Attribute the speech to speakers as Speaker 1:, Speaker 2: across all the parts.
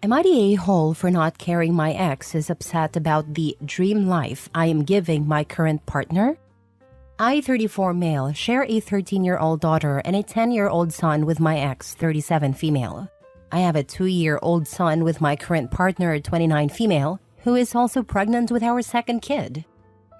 Speaker 1: Am I the a-hole for not caring my ex is upset about the dream life I am giving my current partner? I, 34 male, share a 13-year-old daughter and a 10-year-old son with my ex, 37 female. I have a 2-year-old son with my current partner, 29 female, who is also pregnant with our second kid.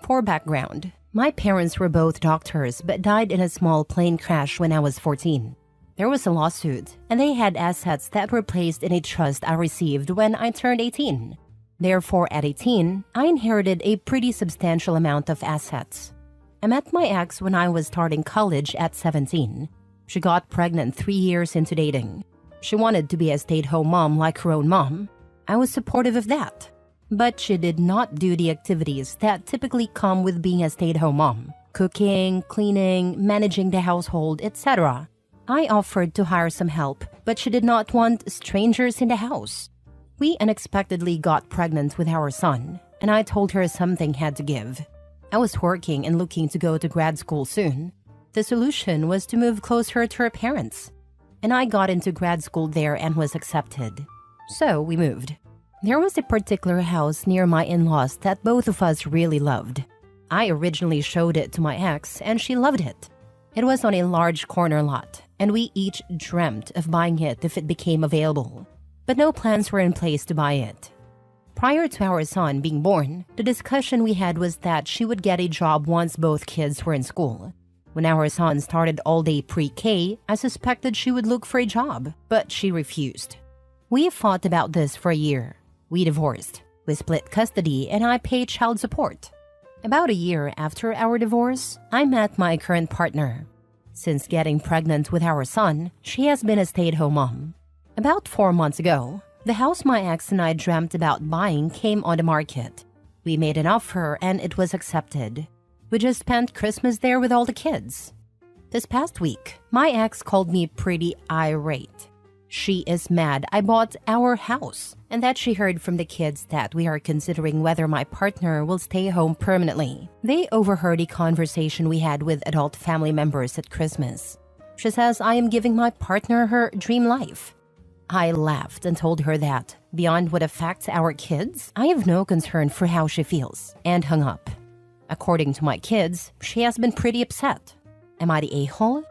Speaker 1: For background, my parents were both doctors but died in a small plane crash when I was 14. There was a lawsuit, and they had assets that were placed in a trust I received when I turned 18. Therefore, at 18, I inherited a pretty substantial amount of assets. I met my ex when I was starting college at 17. She got pregnant 3 years into dating. She wanted to be a stay-at-home mom like her own mom. I was supportive of that. But she did not do the activities that typically come with being a stay-at-home mom. Cooking, cleaning, managing the household, etc. I offered to hire some help, but she did not want strangers in the house. We unexpectedly got pregnant with our son, and I told her something had to give. I was working and looking to go to grad school soon. The solution was to move closer to her parents, and I got into grad school there and was accepted. So we moved. There was a particular house near my in-laws that both of us really loved. I originally showed it to my ex, and she loved it. It was on a large corner lot, and we each dreamt of buying it if it became available. But no plans were in place to buy it. Prior to our son being born, the discussion we had was that she would get a job once both kids were in school. When our son started all-day pre-K, I suspected she would look for a job, but she refused. We fought about this for a year. We divorced. We split custody, and I paid child support. About a year after our divorce, I met my current partner. Since getting pregnant with our son, she has been a stay-at-home mom. About 4 months ago, the house my ex and I dreamt about buying came on the market. We made an offer and it was accepted. We just spent Christmas there with all the kids. This past week, my ex called me pretty irate. She is mad I bought our house and that she heard from the kids that we are considering whether my partner will stay home permanently. They overheard a conversation we had with adult family members at Christmas. She says I am giving my partner her dream life. I laughed and told her that, beyond what affects our kids, I have no concern for how she feels, and hung up. According to my kids, she has been pretty upset. Am I the a-hole?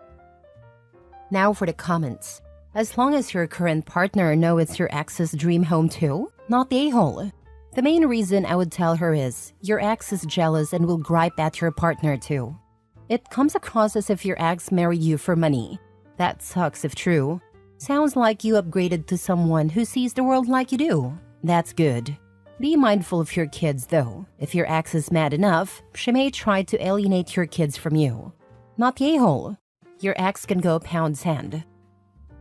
Speaker 1: Now for the comments. As long as your current partner knows it's your ex's dream home too, not the a-hole. The main reason I would tell her is, your ex is jealous and will gripe at your partner too. It comes across as if your ex married you for money. That sucks if true. Sounds like you upgraded to someone who sees the world like you do. That's good. Be mindful of your kids though. If your ex is mad enough, she may try to alienate your kids from you. Not the a-hole. Your ex can go pound sand.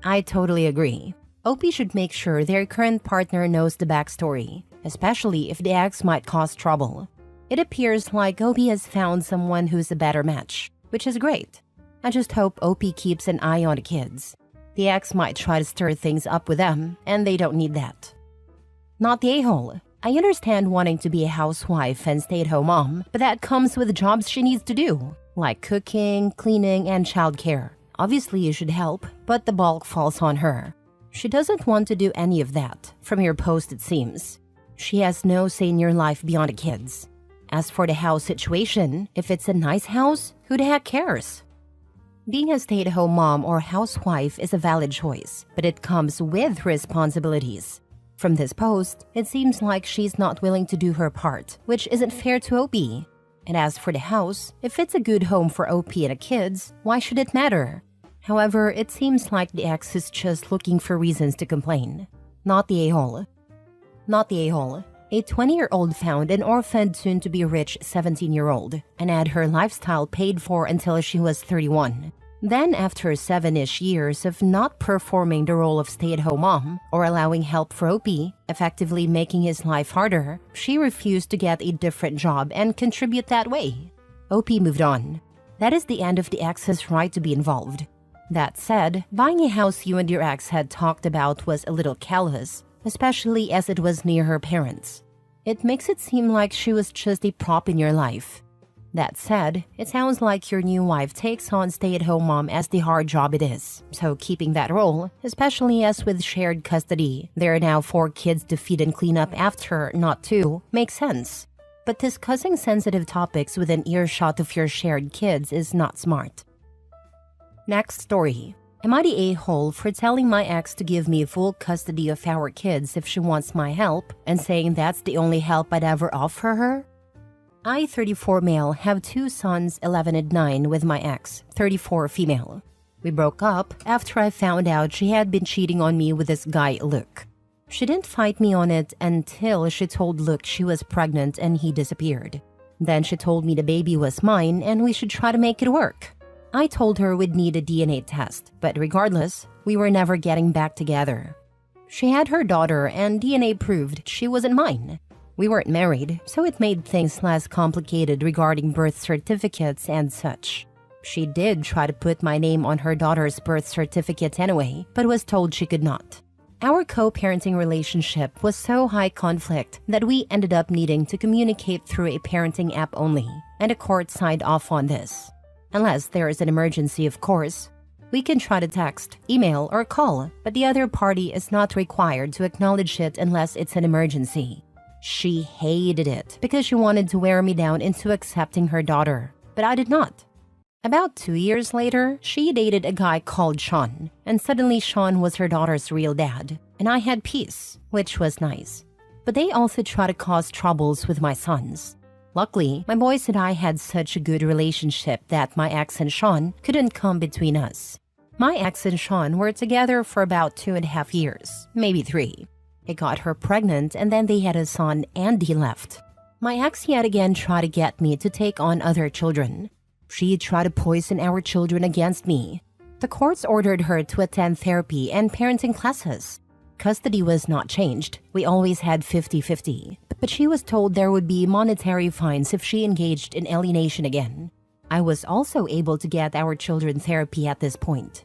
Speaker 1: I totally agree. OP should make sure their current partner knows the backstory, especially if the ex might cause trouble. It appears like OP has found someone who's a better match, which is great. I just hope OP keeps an eye on the kids. The ex might try to stir things up with them, and they don't need that. Not the a-hole. I understand wanting to be a housewife and stay-at-home mom, but that comes with jobs she needs to do, like cooking, cleaning, and childcare. Obviously you should help, but the bulk falls on her. She doesn't want to do any of that, from your post it seems. She has no say in your life beyond the kids. As for the house situation, if it's a nice house, who the heck cares? Being a stay-at-home mom or housewife is a valid choice, but it comes with responsibilities. From this post, it seems like she's not willing to do her part, which isn't fair to OP. And as for the house, if it's a good home for OP and the kids, why should it matter? However, it seems like the ex is just looking for reasons to complain. Not the a-hole. Not the a-hole. A 20-year-old found an orphaned soon-to-be-rich 17-year-old and had her lifestyle paid for until she was 31. Then, after 7-ish years of not performing the role of stay-at-home mom or allowing help for OP, effectively making his life harder, she refused to get a different job and contribute that way. OP moved on. That is the end of the ex's right to be involved. That said, buying a house you and your ex had talked about was a little callous, especially as it was near her parents. It makes it seem like she was just a prop in your life. That said, it sounds like your new wife takes on stay-at-home mom as the hard job it is. So keeping that role, especially as with shared custody, there are now 4 kids to feed and clean up after, not 2, makes sense. But discussing sensitive topics within earshot of your shared kids is not smart. Next story. Am I the a-hole for telling my ex to give me full custody of our kids if she wants my help and saying that's the only help I'd ever offer her? I, 34 male, have 2 sons, 11 and 9, with my ex, 34 female. We broke up after I found out she had been cheating on me with this guy, Luke. She didn't fight me on it until she told Luke she was pregnant and he disappeared. Then she told me the baby was mine and we should try to make it work. I told her we'd need a DNA test, but regardless, we were never getting back together. She had her daughter and DNA proved she wasn't mine. We weren't married, so it made things less complicated regarding birth certificates and such. She did try to put my name on her daughter's birth certificate anyway, but was told she could not. Our co-parenting relationship was so high conflict that we ended up needing to communicate through a parenting app only, and the court signed off on this. Unless there is an emergency, of course. We can try to text, email, or call, but the other party is not required to acknowledge it unless it's an emergency. She hated it because she wanted to wear me down into accepting her daughter, but I did not. About 2 years later, she dated a guy called Sean, and suddenly Sean was her daughter's real dad, and I had peace, which was nice. But they also tried to cause troubles with my sons. Luckily, my boys and I had such a good relationship that my ex and Sean couldn't come between us. My ex and Sean were together for about 2.5 years, maybe 3. He got her pregnant and then they had a son and he left. My ex yet again tried to get me to take on other children. She tried to poison our children against me. The courts ordered her to attend therapy and parenting classes. Custody was not changed. We always had 50-50. But she was told there would be monetary fines if she engaged in alienation again. I was also able to get our children therapy at this point.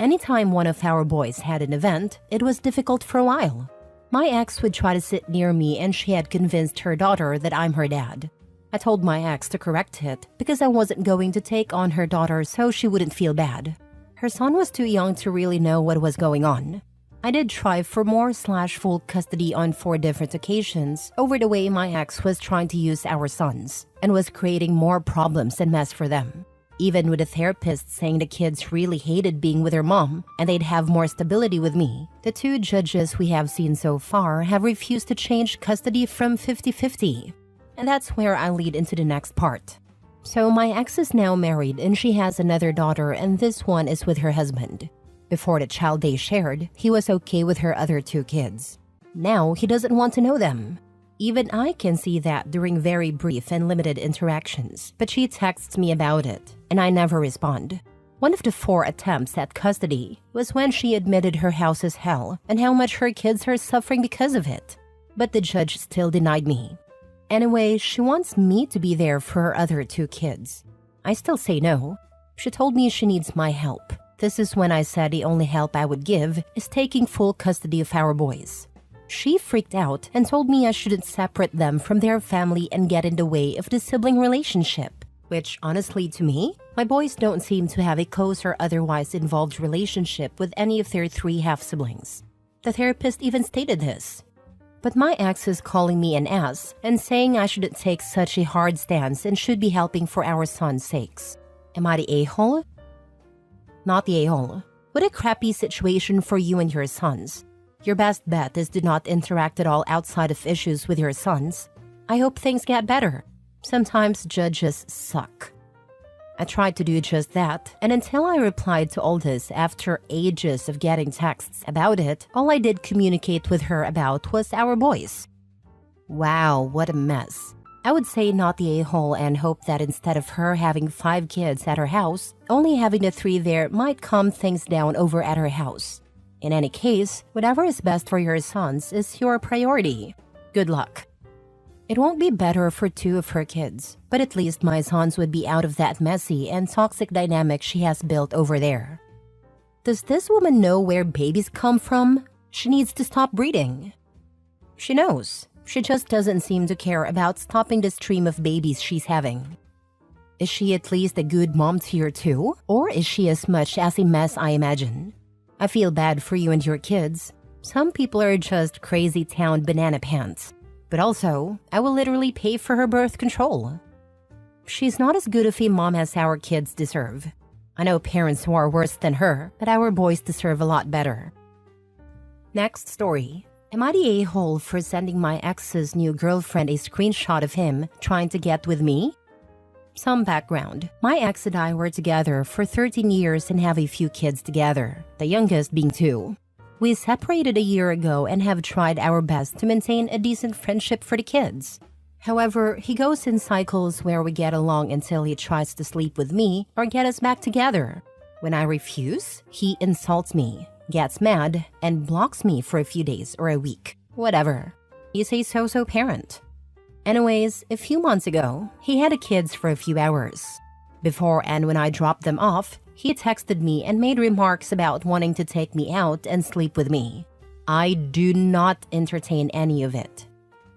Speaker 1: Anytime one of our boys had an event, it was difficult for a while. My ex would try to sit near me and she had convinced her daughter that I'm her dad. I told my ex to correct it because I wasn't going to take on her daughter so she wouldn't feel bad. Her son was too young to really know what was going on. I did try for more/full custody on 4 different occasions over the way my ex was trying to use our sons and was creating more problems and mess for them. Even with a therapist saying the kids really hated being with their mom and they'd have more stability with me, the 2 judges we have seen so far have refused to change custody from 50-50. And that's where I lead into the next part. So my ex is now married and she has another daughter and this one is with her husband. Before the child they shared, he was okay with her other 2 kids. Now he doesn't want to know them. Even I can see that during very brief and limited interactions, but she texts me about it, and I never respond. One of the 4 attempts at custody was when she admitted her house is hell and how much her kids are suffering because of it. But the judge still denied me. Anyway, she wants me to be there for her other 2 kids. I still say no. She told me she needs my help. This is when I said the only help I would give is taking full custody of our boys. She freaked out and told me I shouldn't separate them from their family and get in the way of the sibling relationship. Which, honestly to me, my boys don't seem to have a close or otherwise involved relationship with any of their 3 half-siblings. The therapist even stated this. But my ex is calling me an ass and saying I shouldn't take such a hard stance and should be helping for our son's sakes. Am I the a-hole? Not the a-hole. What a crappy situation for you and your sons. Your best bet is to not interact at all outside of issues with your sons. I hope things get better. Sometimes judges suck. I tried to do just that, and until I replied to all this after ages of getting texts about it, all I did communicate with her about was our boys. Wow, what a mess. I would say not the a-hole and hope that instead of her having 5 kids at her house, only having the 3 there might calm things down over at her house. In any case, whatever is best for your sons is your priority. Good luck. It won't be better for 2 of her kids, but at least my sons would be out of that messy and toxic dynamic she has built over there. Does this woman know where babies come from? She needs to stop breeding. She knows. She just doesn't seem to care about stopping the stream of babies she's having. Is she at least a good mom to your two? Or is she as much as a mess I imagine? I feel bad for you and your kids. Some people are just crazy town banana pants. But also, I will literally pay for her birth control. She's not as good of a mom as our kids deserve. I know parents who are worse than her, but our boys deserve a lot better. Next story. Am I the a-hole for sending my ex's new girlfriend a screenshot of him trying to get with me? Some background. My ex and I were together for 13 years and have a few kids together, the youngest being 2. We separated a year ago and have tried our best to maintain a decent friendship for the kids. However, he goes in cycles where we get along until he tries to sleep with me or get us back together. When I refuse, he insults me, gets mad, and blocks me for a few days or a week. Whatever. He's a so-so parent. Anyways, a few months ago, he had the kids for a few hours. Before and when I dropped them off, he texted me and made remarks about wanting to take me out and sleep with me. I do not entertain any of it.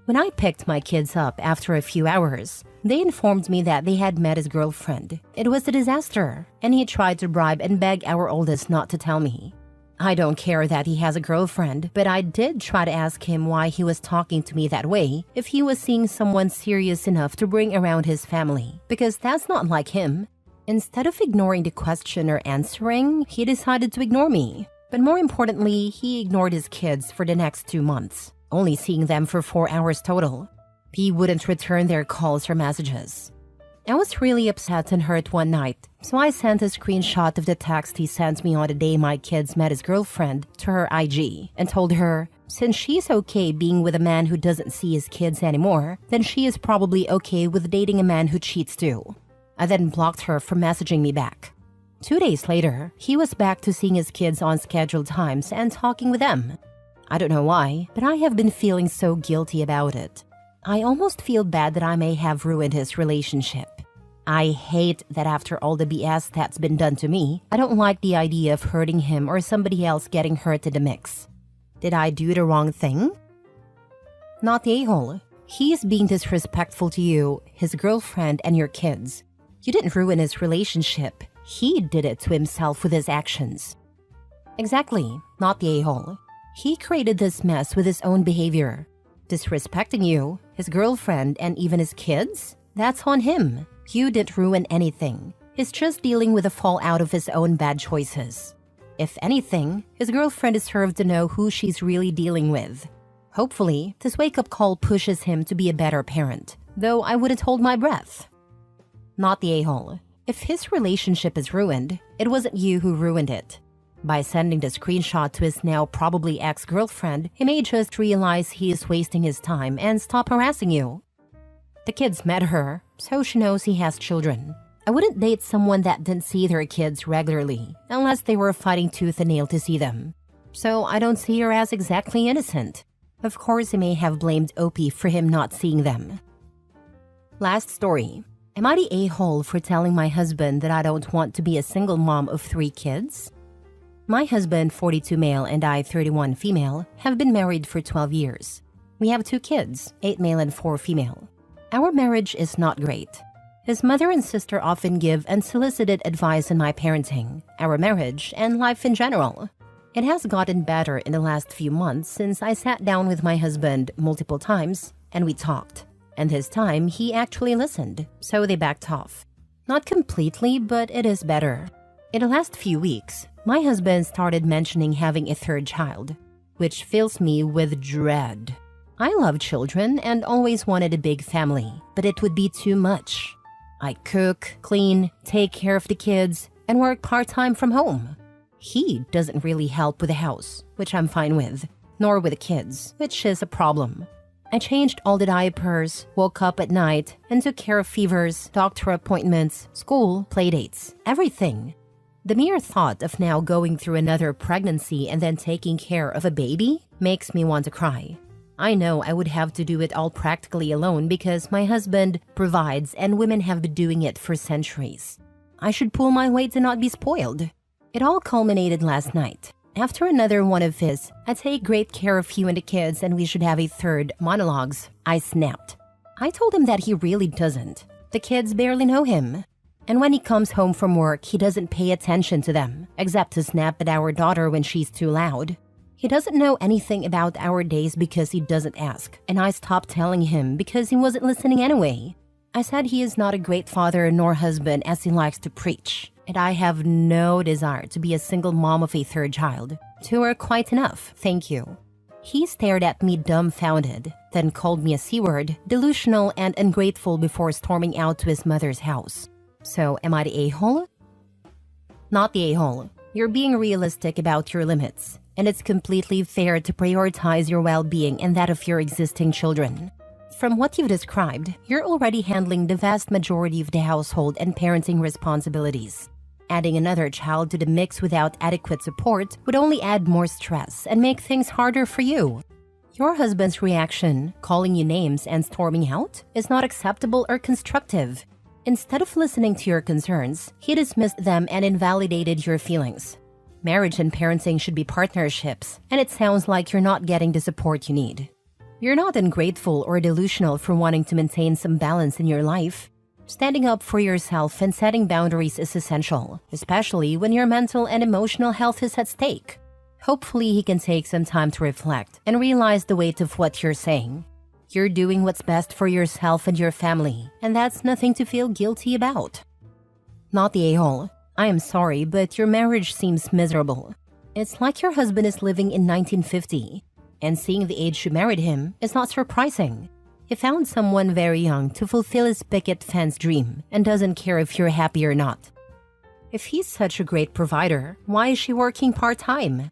Speaker 1: When I picked my kids up after a few hours, they informed me that they had met his girlfriend. It was a disaster, and he tried to bribe and beg our oldest not to tell me. I don't care that he has a girlfriend, but I did try to ask him why he was talking to me that way if he was seeing someone serious enough to bring around his family, because that's not like him. Instead of ignoring the question or answering, he decided to ignore me. But more importantly, he ignored his kids for the next 2 months, only seeing them for 4 hours total. He wouldn't return their calls or messages. I was really upset and hurt one night, so I sent a screenshot of the text he sent me on the day my kids met his girlfriend to her IG and told her, since she's okay being with a man who doesn't see his kids anymore, then she is probably okay with dating a man who cheats too. I then blocked her from messaging me back. 2 days later, he was back to seeing his kids on scheduled times and talking with them. I don't know why, but I have been feeling so guilty about it. I almost feel bad that I may have ruined his relationship. I hate that after all the BS that's been done to me, I don't like the idea of hurting him or somebody else getting hurt in the mix. Did I do the wrong thing? Not the a-hole. He is being disrespectful to you, his girlfriend, and your kids. You didn't ruin his relationship. He did it to himself with his actions. Exactly, not the a-hole. He created this mess with his own behavior. Disrespecting you, his girlfriend, and even his kids? That's on him. You didn't ruin anything. He's just dealing with the fallout of his own bad choices. If anything, his girlfriend deserved to know who she's really dealing with. Hopefully, this wake-up call pushes him to be a better parent, though I wouldn't hold my breath. Not the a-hole. If his relationship is ruined, it wasn't you who ruined it. By sending the screenshot to his now probably ex-girlfriend, he may just realize he is wasting his time and stop harassing you. The kids met her, so she knows he has children. I wouldn't date someone that didn't see their kids regularly, unless they were fighting tooth and nail to see them. So I don't see her as exactly innocent. Of course, he may have blamed Opie for him not seeing them. Last story. Am I the a-hole for telling my husband that I don't want to be a single mom of 3 kids? My husband, 42 male, and I, 31 female, have been married for 12 years. We have 2 kids, 8 male and 4 female. Our marriage is not great. His mother and sister often give unsolicited advice on my parenting, our marriage, and life in general. It has gotten better in the last few months since I sat down with my husband multiple times and we talked. And this time, he actually listened, so they backed off. Not completely, but it is better. In the last few weeks, my husband started mentioning having a 3rd child, which fills me with dread. I love children and always wanted a big family, but it would be too much. I cook, clean, take care of the kids, and work part-time from home. He doesn't really help with the house, which I'm fine with, nor with the kids, which is a problem. I changed all the diapers, woke up at night, and took care of fevers, doctor appointments, school, playdates, everything. The mere thought of now going through another pregnancy and then taking care of a baby makes me want to cry. I know I would have to do it all practically alone because my husband provides and women have been doing it for centuries. I should pull my weight and not be spoiled. It all culminated last night. After another one of his, I take great care of you and the kids and we should have a 3rd monologues, I snapped. I told him that he really doesn't. The kids barely know him. And when he comes home from work, he doesn't pay attention to them, except to snap at our daughter when she's too loud. He doesn't know anything about our days because he doesn't ask, and I stopped telling him because he wasn't listening anyway. I said he is not a great father nor husband as he likes to preach, and I have no desire to be a single mom of a third child. Two are quite enough, thank you. He stared at me dumbfounded, then called me a C-word, delusional and ungrateful before storming out to his mother's house. So, am I the a-hole? Not the a-hole. You're being realistic about your limits, and it's completely fair to prioritize your well-being and that of your existing children. From what you've described, you're already handling the vast majority of the household and parenting responsibilities. Adding another child to the mix without adequate support would only add more stress and make things harder for you. Your husband's reaction, calling you names and storming out, is not acceptable or constructive. Instead of listening to your concerns, he dismissed them and invalidated your feelings. Marriage and parenting should be partnerships, and it sounds like you're not getting the support you need. You're not ungrateful or delusional for wanting to maintain some balance in your life. Standing up for yourself and setting boundaries is essential, especially when your mental and emotional health is at stake. Hopefully, he can take some time to reflect and realize the weight of what you're saying. You're doing what's best for yourself and your family, and that's nothing to feel guilty about. Not the a-hole. I am sorry, but your marriage seems miserable. It's like your husband is living in 1950, and seeing the age you married him is not surprising. He found someone very young to fulfill his picket fence dream and doesn't care if you're happy or not. If he's such a great provider, why is she working part-time?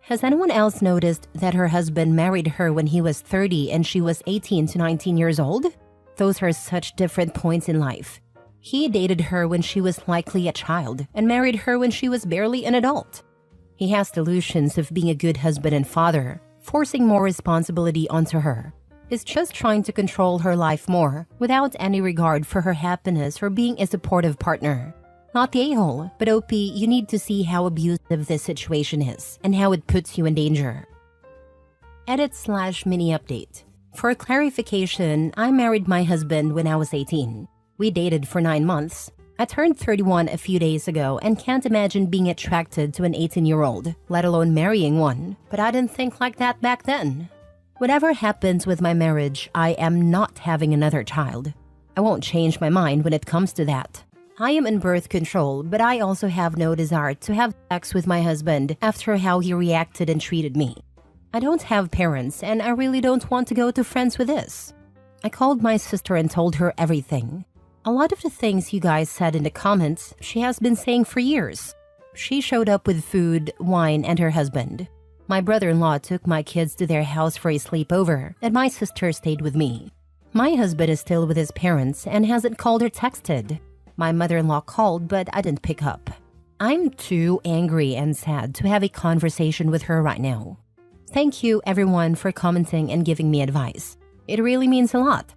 Speaker 1: Has anyone else noticed that her husband married her when he was 30 and she was 18 to 19 years old? Those are such different points in life. He dated her when she was likely a child and married her when she was barely an adult. He has delusions of being a good husband and father, forcing more responsibility onto her. Is just trying to control her life more without any regard for her happiness or being a supportive partner. Not the a-hole, but OP, you need to see how abusive this situation is and how it puts you in danger. Edit/mini update. For clarification, I married my husband when I was 18. We dated for 9 months. I turned 31 a few days ago and can't imagine being attracted to an 18-year-old, let alone marrying one, but I didn't think like that back then. Whatever happens with my marriage, I am not having another child. I won't change my mind when it comes to that. I am in birth control, but I also have no desire to have sex with my husband after how he reacted and treated me. I don't have parents, and I really don't want to go to friends with this. I called my sister and told her everything. A lot of the things you guys said in the comments, she has been saying for years. She showed up with food, wine, and her husband. My brother-in-law took my kids to their house for a sleepover, and my sister stayed with me. My husband is still with his parents and hasn't called or texted. My mother-in-law called, but I didn't pick up. I'm too angry and sad to have a conversation with her right now. Thank you, everyone, for commenting and giving me advice. It really means a lot.